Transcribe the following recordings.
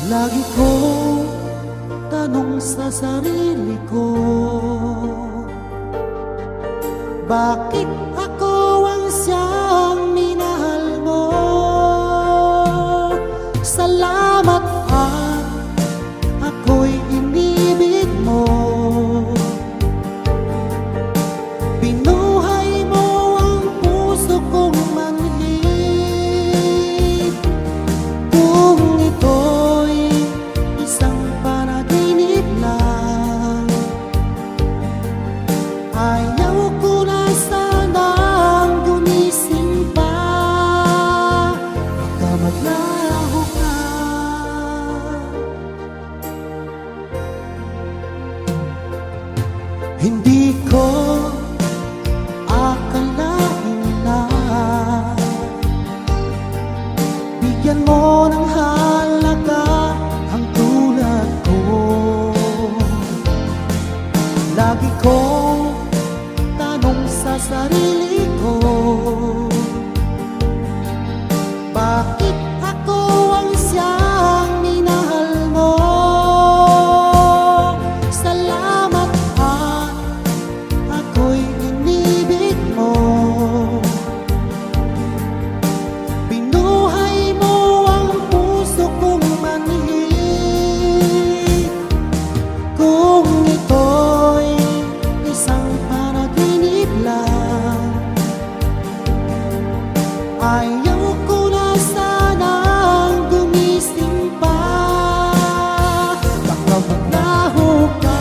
Lagi kong tanong sa sarili ko, bakit ako ang siyang minahal mo? Salamat at ako'y inibig mo. Binuhay mo ang puso kong manhid. Kung ito'y isang panaginip lang, ayaw ko na sanang gumising pa. Baka maglaho ka. Hindi ko akalain na bigyan mo ng halaga ang tulad ko. Lagi kong tanong sa sarili ko, bakit ako ang siyang minahal mo? Salamat at ako'y inibig mo. Binuhay mo ang puso kong manhid. Kung ito'y isang panaginip lang, ayaw ko na sanang gumising pa. Baka maglaho ka.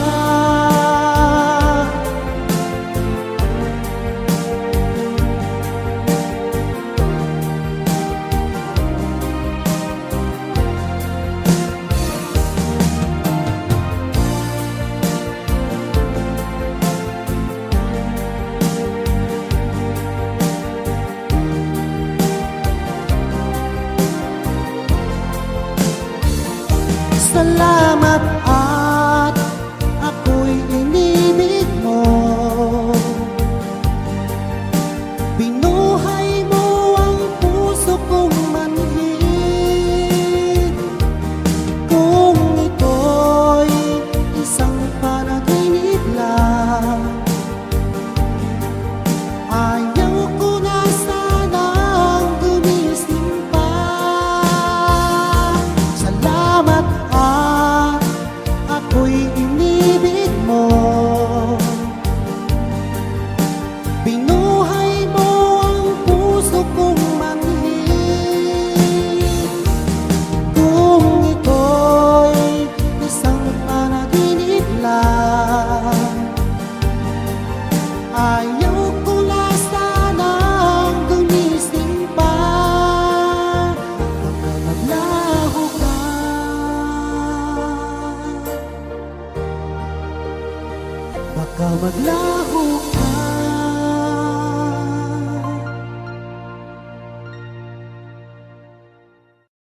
Salamat at ako'y inibig mo. Binuhay mo ang puso kong manhid. Kung ito'y isang panaginip lang, ayaw ko na sanang gumising pa. Salamat at ako'y inibig mo. Binuhay mo ang puso kong manhid. Kung ito'y isang panaginip lang, ayaw ko na sanang gumising pa. Baka maglaho ka. Baka maglaho ka.